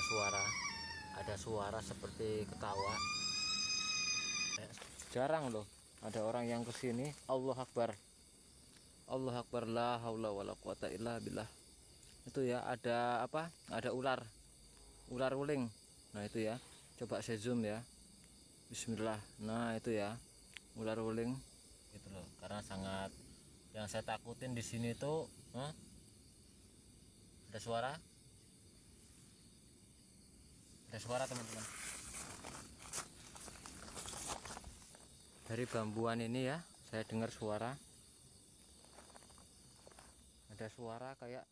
ada suara seperti ketawa. Jarang loh ada orang yang kesini. Allah Akbar, Allah Akbar, la haula wala quwata illa billah. Itu ya, ada apa, ada ular wuling. Nah itu ya, coba saya zoom ya, bismillah. Nah itu ya, ular wuling gitu loh. Karena sangat, yang saya takutin di sini tuh ada suara teman-teman dari bambuan ini ya. Saya dengar suara, ada suara kayak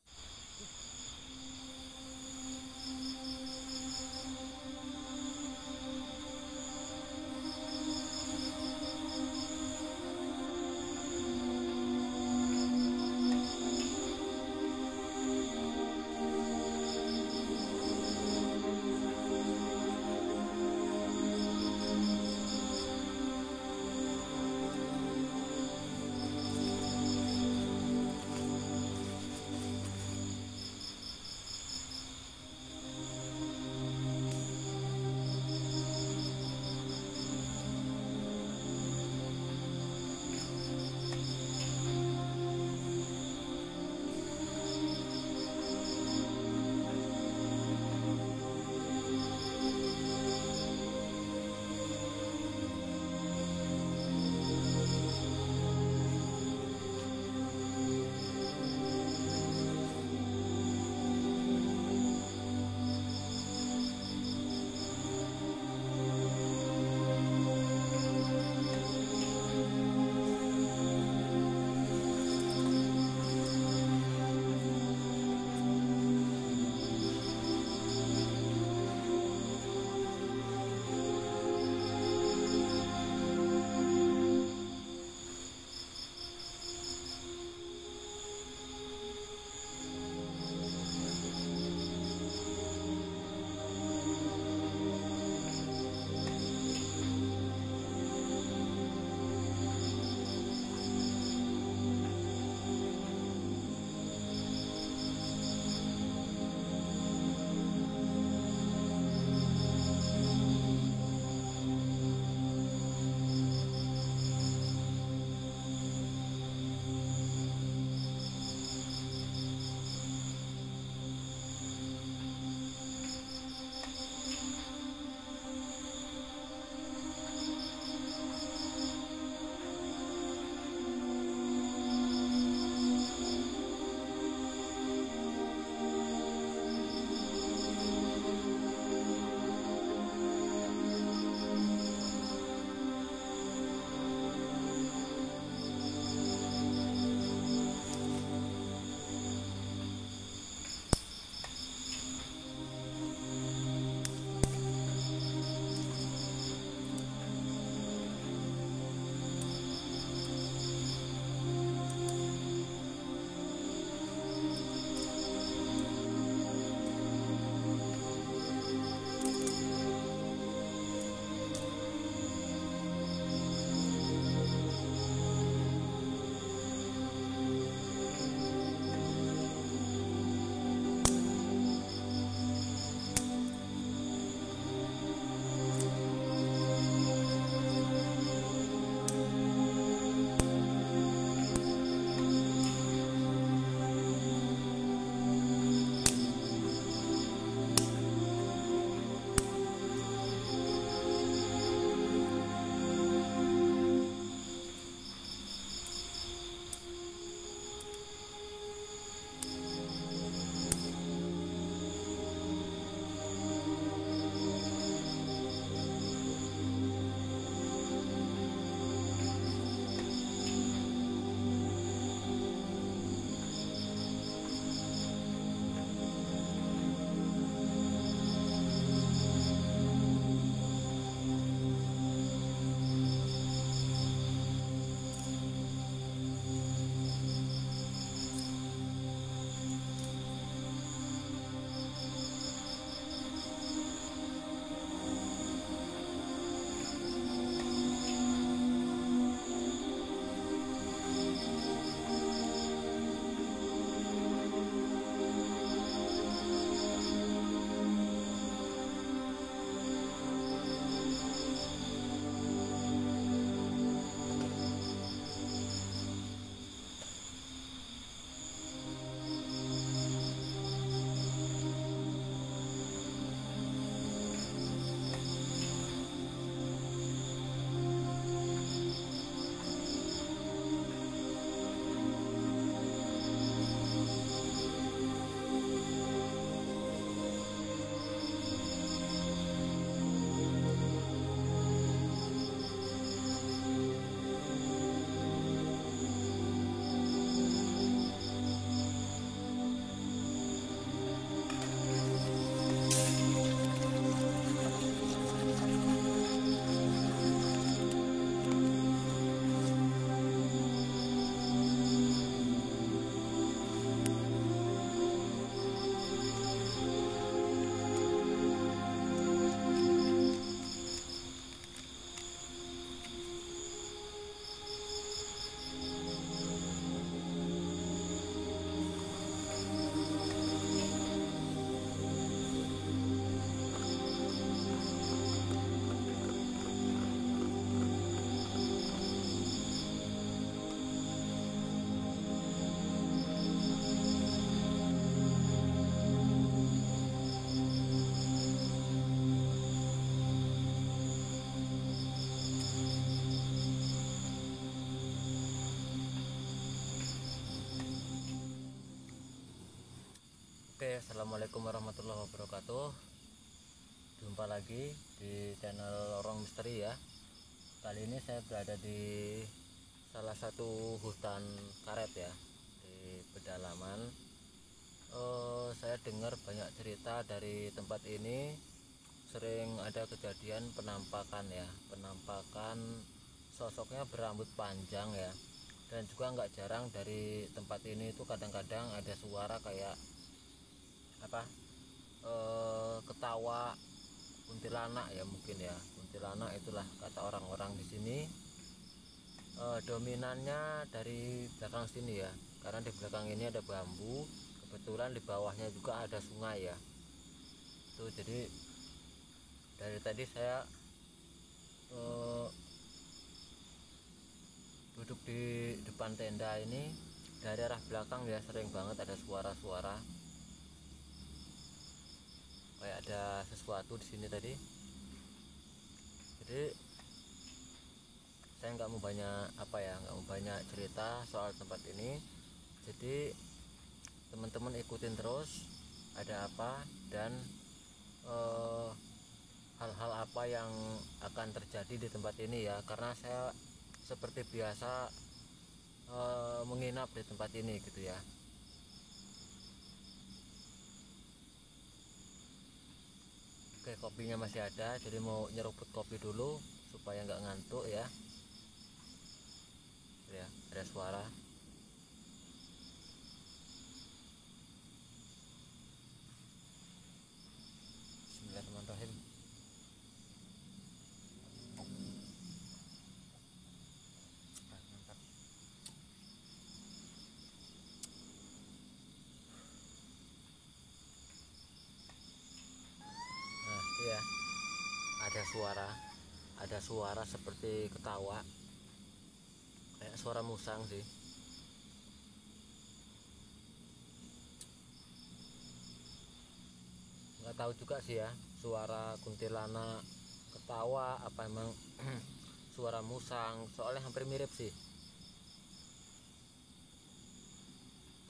Oke, assalamualaikum warahmatullahi wabarakatuh. Jumpa lagi di channel Lorong Misteri ya. Kali ini saya berada di salah satu hutan karet ya, di pedalaman. Saya dengar banyak cerita dari tempat ini, sering ada kejadian penampakan ya, penampakan sosoknya berambut panjang ya. Dan juga nggak jarang dari tempat ini itu kadang-kadang ada suara kayak apa, ketawa kuntilanak ya, mungkin ya kuntilanak, itulah kata orang-orang di sini. Dominannya dari belakang sini ya, karena di belakang ini ada bambu, kebetulan di bawahnya juga ada sungai ya. Tuh, jadi dari tadi saya duduk di depan tenda ini, dari arah belakang ya sering banget ada suara-suara kayak ada sesuatu di sini tadi. Jadi saya nggak mau banyak cerita soal tempat ini. Jadi teman-teman ikutin terus ada apa dan hal-hal apa yang akan terjadi di tempat ini ya, karena saya seperti biasa menginap di tempat ini gitu ya. Oke, kopinya masih ada, jadi mau nyeruput kopi dulu supaya nggak ngantuk ya. Ya, ada suara. Bismillahirrahmanirrahim. Mantap. Nah, iya, ada suara seperti ketawa, kayak suara musang sih. Nggak tahu juga sih ya, suara kuntilanak ketawa apa emang suara musang, soalnya hampir mirip sih.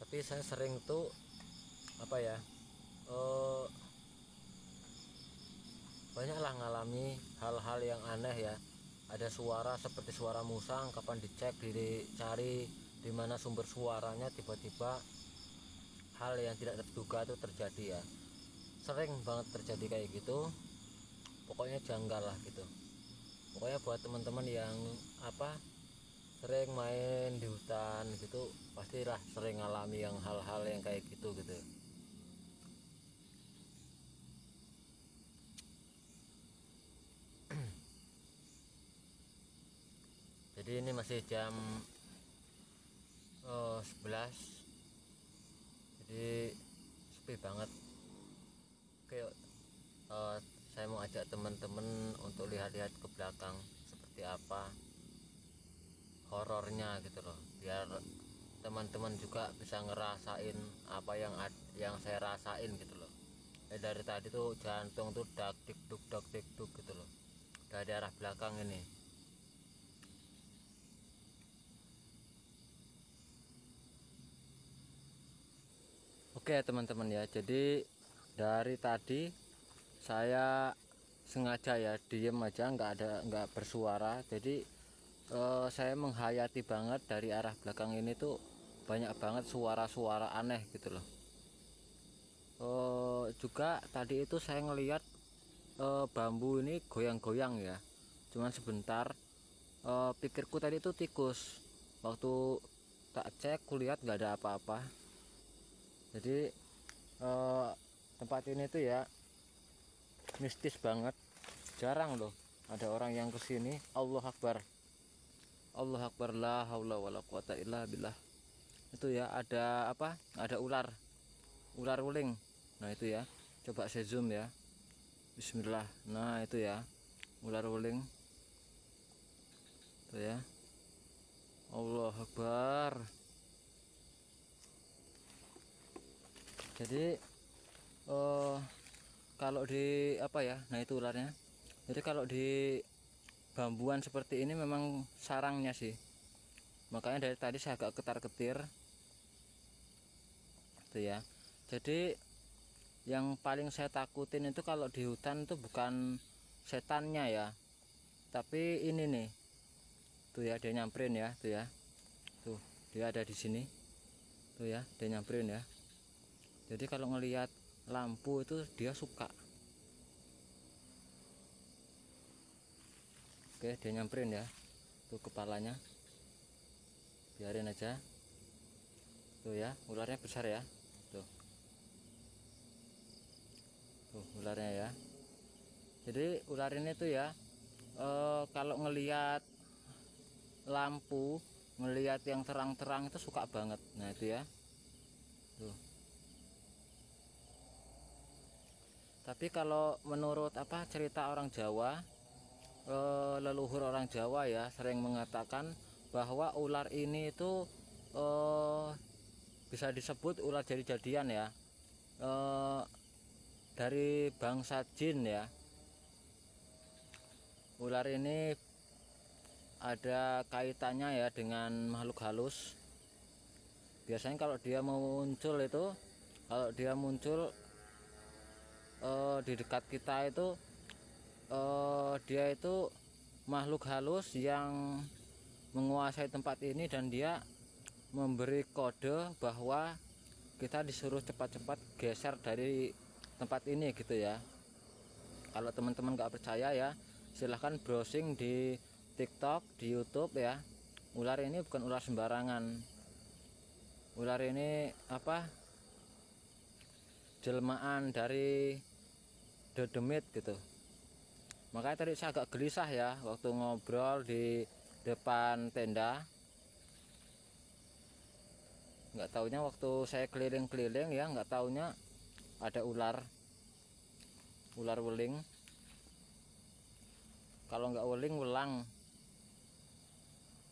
Tapi saya sering tuh apa ya, eh, banyaklah ngalami hal-hal yang aneh ya. Ada suara seperti suara musang, kapan dicek dicari di mana sumber suaranya, tiba-tiba hal yang tidak terduga itu terjadi ya. Sering banget terjadi kayak gitu. Pokoknya janggal lah gitu. Pokoknya buat teman-teman yang apa, sering main di hutan gitu, pastilah sering ngalami yang hal-hal yang kayak gitu gitu. Jadi ini masih jam 11, jadi sepi banget. Oke, saya mau ajak teman-teman untuk lihat-lihat ke belakang seperti apa horornya gitu loh, biar teman-teman juga bisa ngerasain apa yang saya rasain gitu loh. Dari tadi tuh jantung tuh dak dik duk gitu loh, dari arah belakang ini. Oke teman-teman ya, jadi dari tadi saya sengaja ya diem aja, nggak bersuara. Jadi saya menghayati banget dari arah belakang ini tuh banyak banget suara-suara aneh gitu loh. Juga tadi itu saya ngelihat bambu ini goyang-goyang ya, cuman sebentar. Pikirku tadi itu tikus, waktu tak cek kulihat nggak ada apa-apa. Jadi tempat ini tuh ya mistis banget, jarang loh ada orang yang kesini. Allah Akbar, Allah Akbar, la haula wala quwata illa billah. Itu ya, ada apa, ada ular wuling. Nah itu ya, coba saya zoom ya. Bismillah. Nah itu ya, ular wuling itu ya. Allah Akbar. Jadi kalau di apa ya, nah itu ularnya. Jadi kalau di bambuan seperti ini memang sarangnya sih, makanya dari tadi saya agak ketar-ketir itu ya. Jadi Yang paling saya takutin itu kalau di hutan itu bukan setannya ya, tapi ini nih, tuh ya dia nyamperin ya, tuh ya, tuh dia ada di sini, tuh ya dia nyamperin ya. Jadi kalau ngelihat lampu itu dia suka. Oke, dia nyamperin ya, tuh kepalanya, biarin aja, tuh ya ularnya besar ya, tuh ularnya ya. Jadi ular ini tuh ya, kalau ngelihat lampu, ngelihat yang terang-terang itu suka banget. Nah itu ya, tuh. Tapi kalau menurut apa cerita orang Jawa, leluhur orang Jawa ya sering mengatakan bahwa ular ini itu eh, bisa disebut ular jadi-jadian ya, eh, dari bangsa jin ya. Ular ini ada kaitannya ya dengan makhluk halus. Biasanya kalau dia mau muncul itu, kalau dia muncul di dekat kita itu, dia itu makhluk halus yang menguasai tempat ini, dan dia memberi kode bahwa kita disuruh cepat-cepat geser dari tempat ini gitu ya. Kalau teman-teman nggak percaya ya, silahkan browsing di TikTok, di YouTube ya. Ular ini bukan ular sembarangan. Ular ini apa? Jelmaan dari dedemit gitu. Makanya tadi saya agak gelisah ya waktu ngobrol di depan tenda. Nggak taunya waktu saya keliling-keliling ya, nggak taunya ada ular weling. Kalau nggak weling, welang,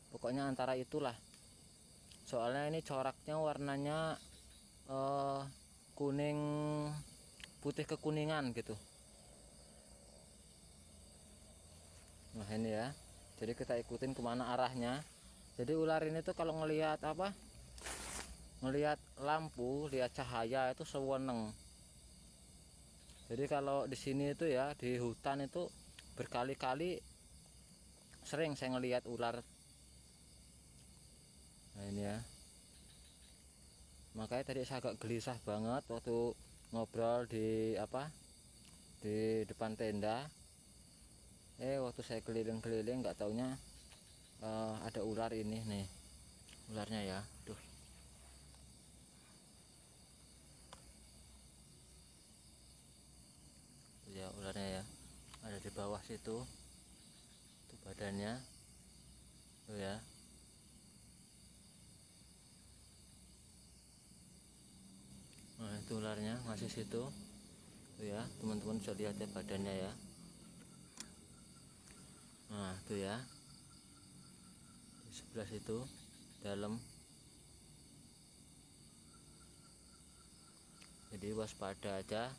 pokoknya antara itulah. Soalnya ini coraknya warnanya kuning, putih kekuningan gitu. Nah ini ya, jadi kita ikutin kemana arahnya. Jadi ular ini tuh kalau ngelihat apa, ngelihat lampu, lihat cahaya itu seweneng. Jadi kalau di sini itu ya, di hutan itu berkali-kali sering saya ngelihat ular. Nah ini ya, makanya tadi saya agak gelisah banget waktu ngobrol di apa, di depan tenda. Waktu saya keliling-keliling nggak taunya ada ular ini nih, ularnya ya. Tuh ya ularnya ya, ada di bawah situ, tuh badannya tuh ya. Nah itu ularnya masih situ tuh ya, teman-teman bisa lihat ya badannya ya. Nah tuh ya, di sebelah situ dalam. Jadi waspada aja,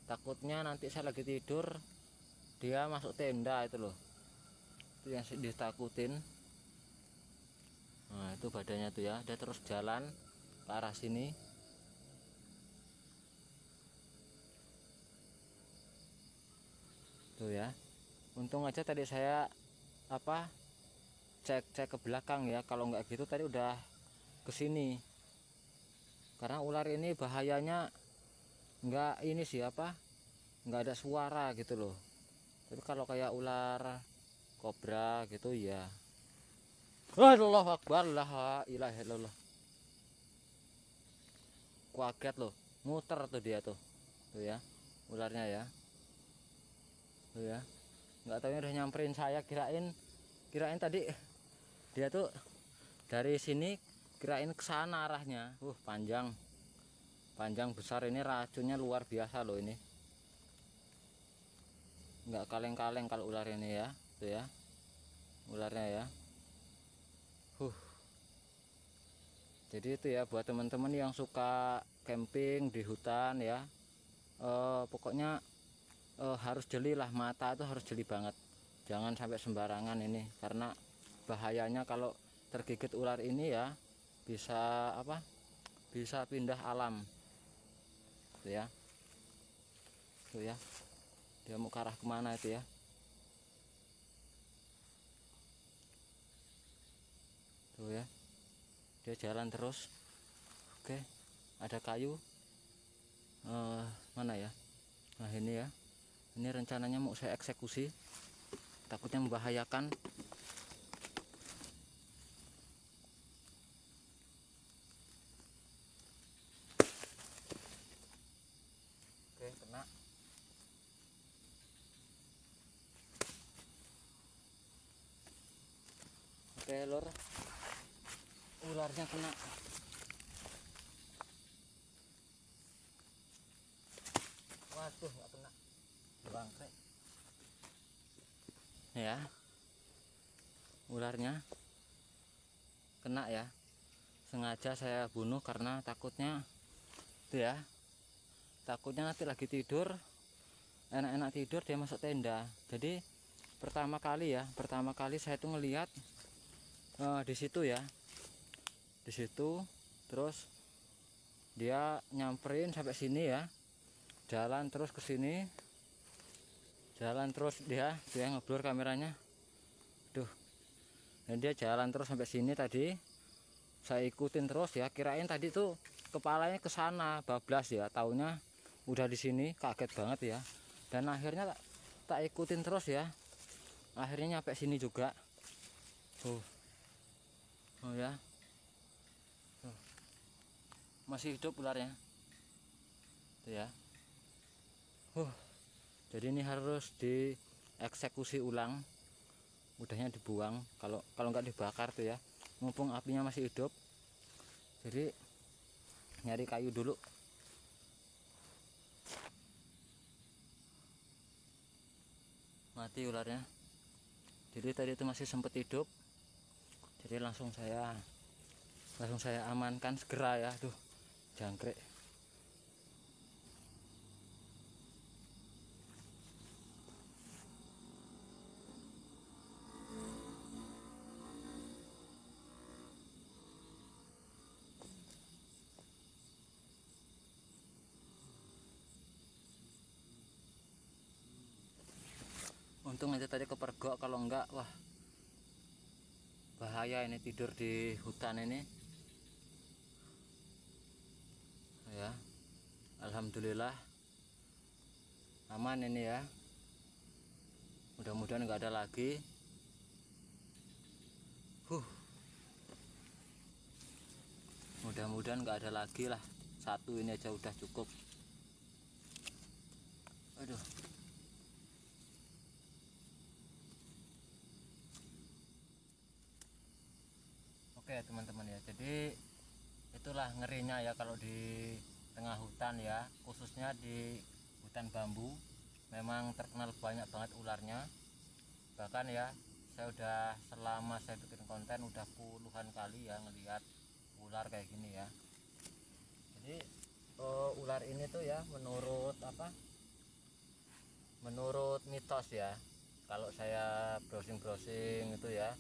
takutnya nanti saya lagi tidur dia masuk tenda itu loh, itu yang ditakutin. Nah itu badannya tuh ya, dia terus jalan ke arah sini. Tuh ya, untung aja tadi saya apa, cek ke belakang ya, kalau nggak gitu tadi udah kesini. Karena ular ini bahayanya nggak ini sih apa, nggak ada suara gitu loh. Tapi kalau kayak ular kobra gitu ya, Allahu Akbar, la ilaha illallah, kaget loh, muter tuh dia tuh ya ularnya ya, tuh ya. Nggak tahunya udah nyamperin saya, kirain tadi dia tuh dari sini, kirain ke sana arahnya. Panjang besar, ini racunnya luar biasa loh ini, nggak kaleng-kaleng kalau ular ini ya. Tuh ya ularnya ya. Jadi itu ya buat teman-teman yang suka camping di hutan ya, pokoknya harus jeli lah, mata itu harus jeli banget, jangan sampai sembarangan ini, karena bahayanya kalau tergigit ular ini ya bisa apa, bisa pindah alam tuh ya. tuh ya, dia mau ke arah kemana itu ya. Tuh ya, dia jalan terus. Oke, ada kayu mana ya. Nah ini ya, ini rencananya mau saya eksekusi, takutnya membahayakan. Oke, kena. Oke lor, ularnya kena. Waduh, nggak kena. Bangke. Ya, ularnya kena ya. Sengaja saya bunuh karena takutnya itu ya, takutnya nanti lagi tidur, enak-enak tidur dia masuk tenda. Jadi pertama kali saya tuh ngelihat di situ ya, di situ. Terus dia nyamperin sampai sini ya, jalan terus ke sini, jalan terus, dia ngeblur kameranya. Duh, dan dia jalan terus sampai sini tadi. Saya ikutin terus ya, kirain tadi tuh kepalanya ke sana bablas ya, taunya udah di sini, kaget banget ya. Dan akhirnya tak ikutin terus ya, akhirnya nyampe sini juga. Oh ya, masih hidup ularnya tuh ya. Jadi ini harus dieksekusi ulang, udahnya dibuang. Kalau nggak dibakar tuh ya, mumpung apinya masih hidup. Jadi nyari kayu dulu. Mati ularnya. Jadi tadi itu masih sempat hidup, jadi langsung saya amankan segera ya. Aduh, jangkrik. Untung aja tadi kepergok, kalau enggak wah bahaya ini tidur di hutan ini ya. Alhamdulillah aman ini ya, mudah-mudahan nggak ada lagi. Mudah-mudahan nggak ada lagi lah, satu ini aja udah cukup. Aduh. Oke teman-teman ya, jadi itulah ngerinya ya kalau di tengah hutan ya, khususnya di hutan bambu. Memang terkenal banyak banget ularnya. Bahkan ya, saya udah, selama saya bikin konten udah puluhan kali ya ngelihat ular kayak gini ya. Jadi ular ini tuh ya, menurut mitos ya, kalau saya browsing itu ya,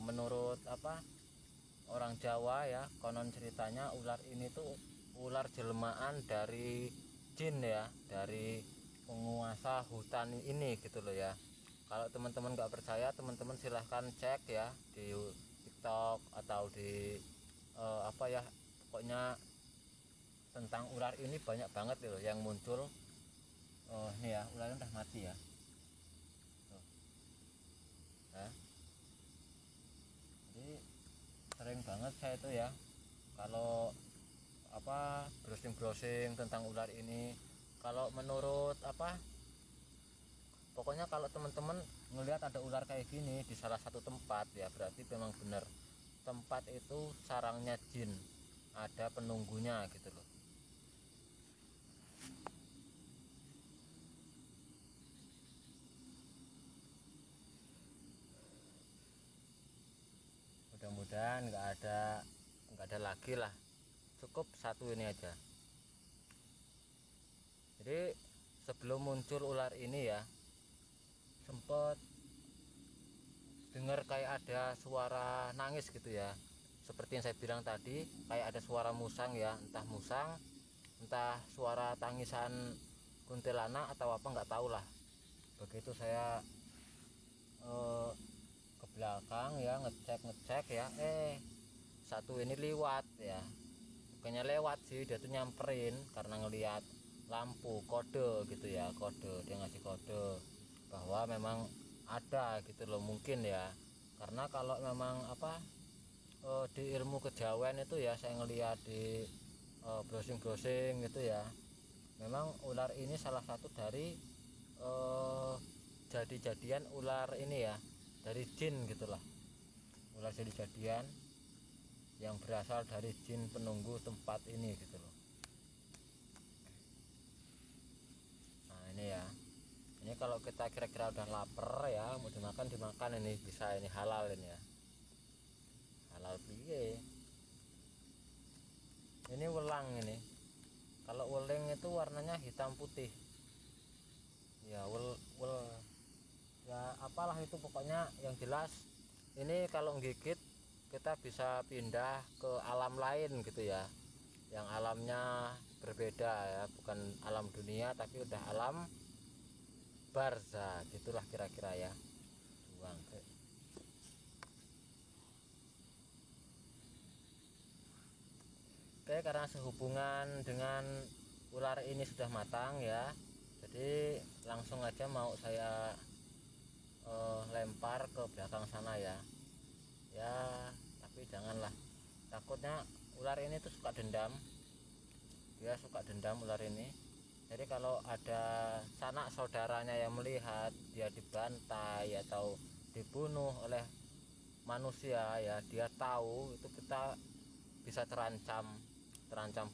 menurut orang Jawa ya, konon ceritanya ular ini tuh ular jelmaan dari jin ya, dari penguasa hutan ini gitu loh ya. Kalau teman-teman nggak percaya, teman-teman silahkan cek ya di TikTok atau di pokoknya tentang ular ini banyak banget loh yang muncul. Ini ya, ularnya udah mati ya. Nah, jadi sering banget saya itu ya, kalau browsing tentang ular ini. Kalau menurut pokoknya kalau teman-teman ngelihat ada ular kayak gini di salah satu tempat ya, berarti memang benar tempat itu sarangnya jin, ada penunggunya gitu loh. Mudah-mudahan nggak ada lagi lah, cukup satu ini aja. Jadi sebelum muncul ular ini ya, sempet dengar kayak ada suara nangis gitu ya, seperti yang saya bilang tadi, kayak ada suara musang ya, entah musang entah suara tangisan kuntilanak atau apa nggak tahu lah. Begitu saya ke belakang ya, ngecek ya, satu ini lewat ya, bukannya lewat sih, dia tuh nyamperin karena ngelihat lampu kode gitu ya, kode, dia ngasih kode bahwa memang ada gitu loh, mungkin ya, karena kalau memang apa di ilmu kejawen itu ya, saya ngelihat di browsing gitu ya, memang ular ini salah satu dari jadi-jadian ular ini ya, dari jin gitulah, ular jadi-jadian yang berasal dari jin penunggu tempat ini gitu loh. Nah ini ya, ini kalau kita kira-kira udah lapar ya, mau dimakan ini bisa, ini halal ini ya, halal piye. Ini welang ini, kalau weling itu warnanya hitam putih ya, ya apalah itu pokoknya, yang jelas ini kalau gigit kita bisa pindah ke alam lain gitu ya, yang alamnya berbeda ya, bukan alam dunia tapi udah alam barzah gitulah kira-kira ya. Buang. Oke, karena sehubungan dengan ular ini sudah matang ya, jadi langsung aja mau saya lempar ke belakang sana ya. Ya tapi janganlah, takutnya ular ini tuh suka dendam, dia suka dendam ular ini. Jadi kalau ada sanak saudaranya yang melihat dia dibantai atau dibunuh oleh manusia ya, dia tahu itu kita bisa terancam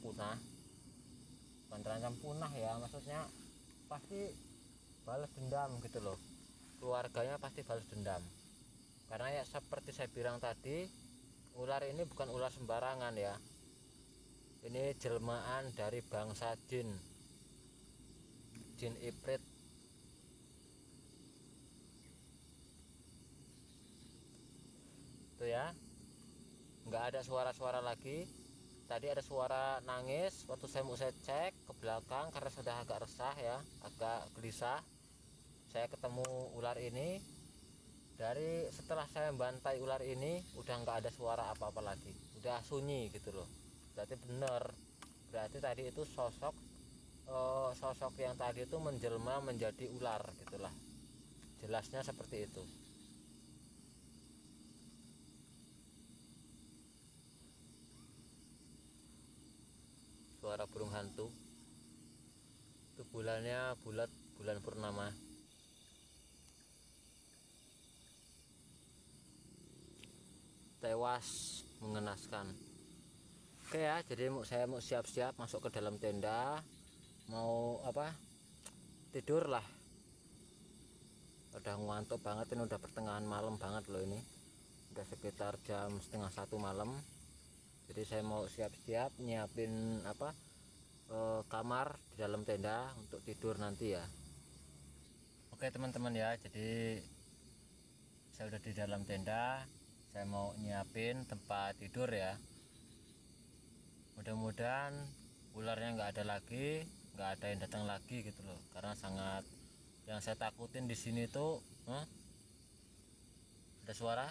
punah, bukan terancam punah ya, maksudnya pasti balas dendam gitu loh, keluarganya pasti balas dendam. Karena ya seperti saya bilang tadi, ular ini bukan ular sembarangan ya, ini jelmaan dari bangsa jin ifrit. Itu ya, nggak ada suara-suara lagi. Tadi ada suara nangis waktu saya cek ke belakang karena sudah agak resah ya, agak gelisah. Saya ketemu ular ini, dari setelah saya bantai ular ini udah nggak ada suara apa-apa lagi, udah sunyi gitu loh. Berarti bener, berarti tadi itu sosok yang tadi itu menjelma menjadi ular gitulah, jelasnya seperti itu. Suara burung hantu itu bulannya bulat, bulan purnama. Tewas mengenaskan. Oke ya, jadi saya mau siap-siap masuk ke dalam tenda, mau apa, tidur lah, udah ngantuk banget ini, udah pertengahan malam banget loh ini, udah sekitar jam setengah 1 malam. Jadi saya mau siap-siap nyiapin apa, kamar di dalam tenda untuk tidur nanti ya. Oke teman-teman ya, jadi saya udah di dalam tenda, saya mau nyiapin tempat tidur ya. Mudah-mudahan ularnya nggak ada lagi, nggak ada yang datang lagi gitu loh, karena sangat, yang saya takutin di sini tuh ada suara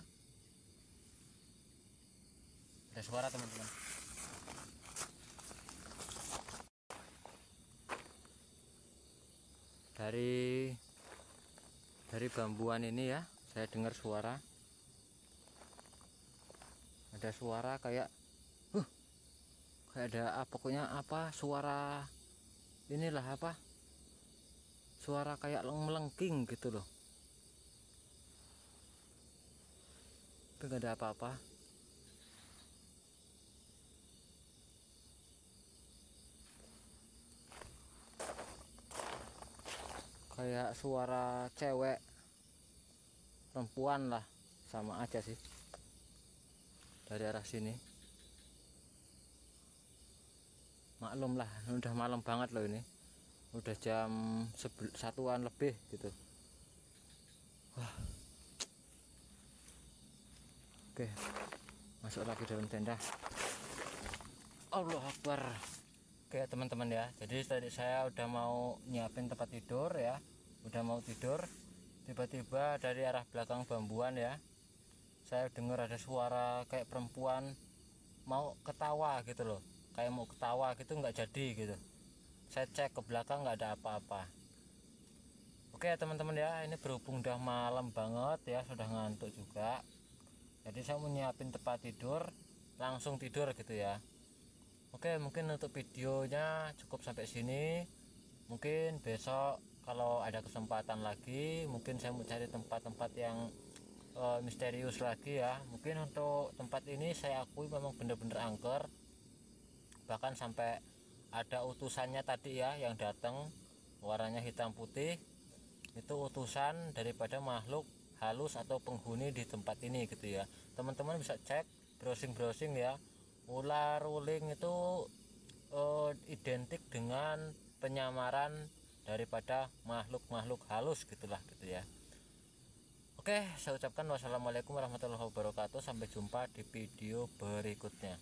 teman-teman. Dari bambuan ini ya, saya dengar suara, ada suara kayak ada pokoknya apa, suara inilah apa, suara kayak melengking gitu loh, tapi nggak ada apa-apa. Kayak suara cewek, perempuan lah, sama aja sih dari arah sini. Maklum lah, udah malam banget loh ini, udah jam 1-an lebih gitu. Wah. Oke, masuk lagi dalam tenda. Allahu Akbar. Oke teman-teman ya, jadi tadi saya udah mau nyiapin tempat tidur ya, udah mau tidur, tiba-tiba dari arah belakang bambuan ya, saya dengar ada suara kayak perempuan mau ketawa gitu loh, kayak mau ketawa gitu, nggak jadi gitu. Saya cek ke belakang nggak ada apa-apa. Oke teman-teman ya, ini berhubung udah malam banget ya, sudah ngantuk juga, jadi saya mau nyiapin tempat tidur, langsung tidur gitu ya. Oke, mungkin untuk videonya cukup sampai sini. Mungkin besok kalau ada kesempatan lagi, mungkin saya mau cari tempat-tempat yang misterius lagi ya. Mungkin untuk tempat ini saya akui memang bener-bener angker. Bahkan sampai ada utusannya tadi ya yang datang, warnanya hitam putih. Itu utusan daripada makhluk halus atau penghuni di tempat ini gitu ya. Teman-teman bisa cek, browsing-browsing ya. Ular uling itu identik dengan penyamaran daripada makhluk-makhluk halus gitulah gitu ya. Oke, saya ucapkan wassalamualaikum warahmatullahi wabarakatuh. Sampai jumpa di video berikutnya.